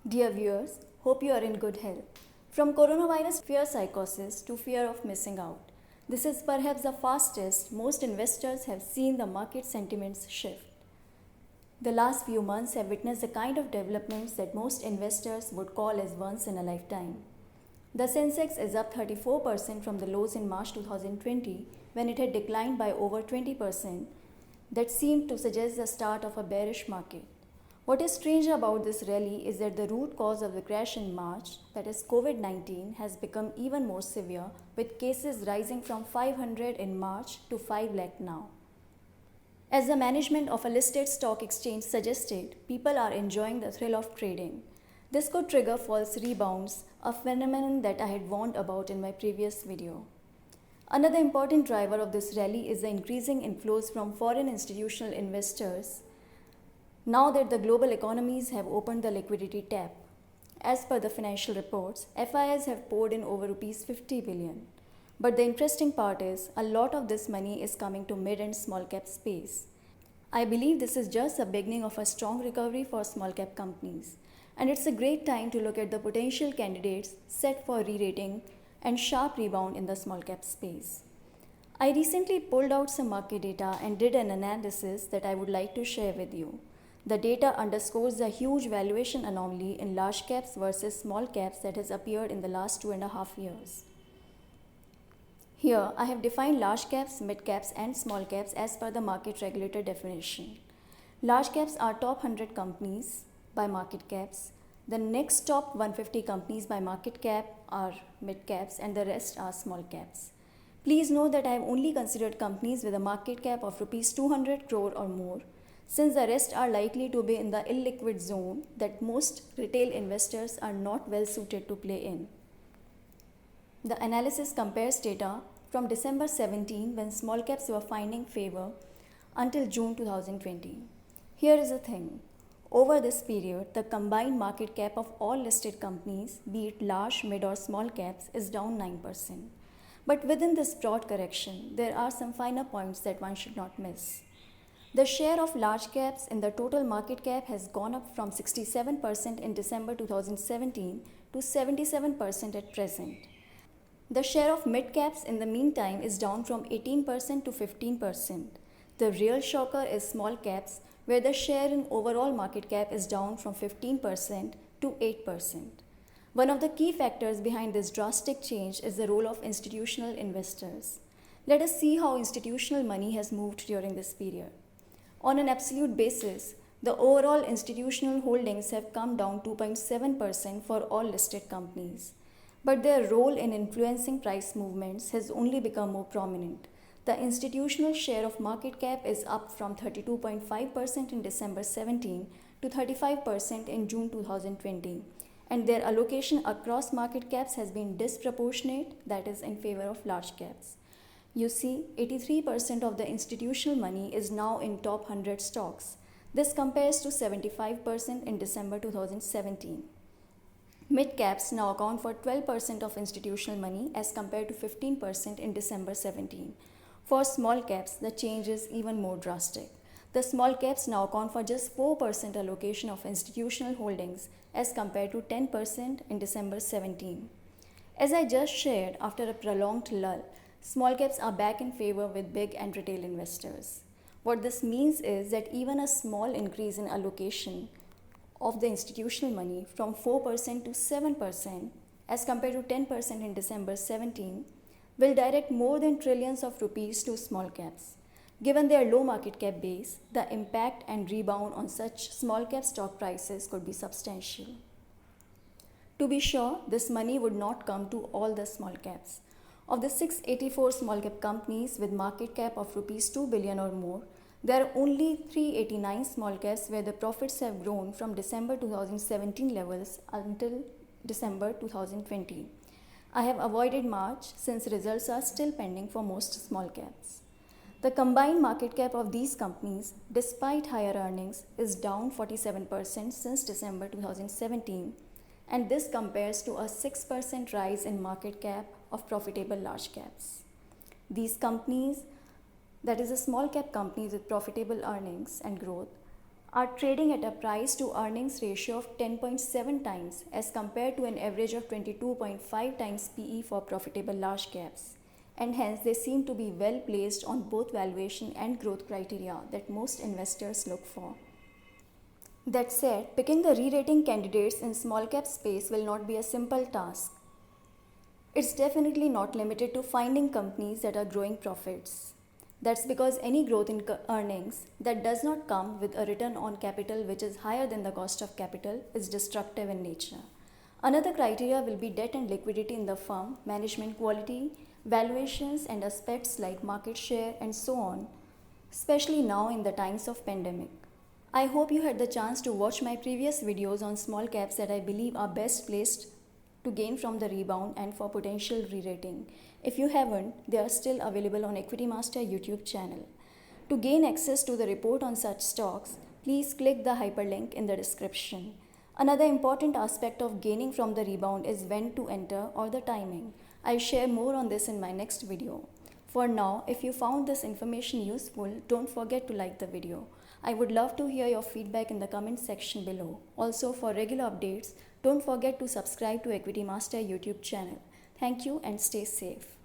Dear viewers, hope you are in good health. From coronavirus fear psychosis to fear of missing out, this is perhaps the fastest most investors have seen the market sentiments shift. The last few months have witnessed the kind of developments that most investors would call as once in a lifetime. The Sensex is up 34% from the lows in March 2020 when it had declined by over 20%. That seemed to suggest the start of a bearish market. What is strange about this rally is that the root cause of the crash in March, that is COVID-19, has become even more severe, with cases rising from 500 in March to 5 lakh now. As the management of a listed stock exchange suggested, people are enjoying the thrill of trading. This could trigger false rebounds, a phenomenon that I had warned about in my previous video. Another important driver of this rally is the increasing inflows from foreign institutional investors now that the global economies have opened the liquidity tap. As per the financial reports, FIIs have poured in over Rs 50 billion. But the interesting part is, a lot of this money is coming to mid and small cap space. I believe this is just the beginning of a strong recovery for small cap companies. And it's a great time to look at the potential candidates set for re-rating and sharp rebound in the small cap space. I recently pulled out some market data and did an analysis that I would like to share with you. The data underscores the huge valuation anomaly in large caps versus small caps that has appeared in the last 2.5 years. Here, I have defined large caps, mid caps, and small caps as per the market regulator definition. Large caps are top 100 companies by market caps. The next top 150 companies by market cap are mid caps, and the rest are small caps. Please note that I have only considered companies with a market cap of Rs 200 crore or more, since the rest are likely to be in the illiquid zone that most retail investors are not well suited to play in. The analysis compares data from December 17, when small caps were finding favor, until June 2020. Here is the thing. Over this period, the combined market cap of all listed companies, be it large, mid or small caps, is down 9%. But within this broad correction, there are some finer points that one should not miss. The share of large caps in the total market cap has gone up from 67% in December 2017 to 77% at present. The share of mid caps in the meantime is down from 18% to 15%. The real shocker is small caps, where the share in overall market cap is down from 15% to 8%. One of the key factors behind this drastic change is the role of institutional investors. Let us see how institutional money has moved during this period. On an absolute basis, the overall institutional holdings have come down 2.7% for all listed companies. But their role in influencing price movements has only become more prominent. The institutional share of market cap is up from 32.5% in December 17 to 35% in June 2020, and their allocation across market caps has been disproportionate, that is, in favor of large caps. You see, 83% of the institutional money is now in top 100 stocks. This compares to 75% in December 2017. Mid caps now account for 12% of institutional money as compared to 15% in December 17. For small caps, the change is even more drastic. The small caps now account for just 4% allocation of institutional holdings as compared to 10% in December 17. As I just shared, after a prolonged lull, small caps are back in favor with big and retail investors. What this means is that even a small increase in allocation of the institutional money from 4% to 7% as compared to 10% in December 17 will direct more than trillions of rupees to small caps. Given their low market cap base, the impact and rebound on such small cap stock prices could be substantial. To be sure, this money would not come to all the small caps. Of the 684 small cap companies with market cap of Rs 2 billion or more, there are only 389 small caps where the profits have grown from December 2017 levels until December 2020. I have avoided March since results are still pending for most small caps. The combined market cap of these companies, despite higher earnings, is down 47% since December 2017, and this compares to a 6% rise in market cap of profitable large caps. These companies, that is, a small cap companies with profitable earnings and growth, are trading at a price to earnings ratio of 10.7 times as compared to an average of 22.5 times PE for profitable large caps. And hence they seem to be well placed on both valuation and growth criteria that most investors look for. That said, picking the re-rating candidates in small cap space will not be a simple task. It's definitely not limited to finding companies that are growing profits. That's because any growth in earnings that does not come with a return on capital which is higher than the cost of capital is destructive in nature. Another criteria will be debt and liquidity in the firm, management quality, valuations and aspects like market share and so on, especially now in the times of pandemic. I hope you had the chance to watch my previous videos on small caps that I believe are best placed to gain from the rebound and for potential re-rating. If you haven't, they are still available on Equity Master YouTube channel. To gain access to the report on such stocks, please click the hyperlink in the description. Another important aspect of gaining from the rebound is when to enter or the timing. I'll share more on this in my next video. For now, if you found this information useful, don't forget to like the video. I would love to hear your feedback in the comment section below. Also, for regular updates, don't forget to subscribe to Equity Master YouTube channel. Thank you and stay safe.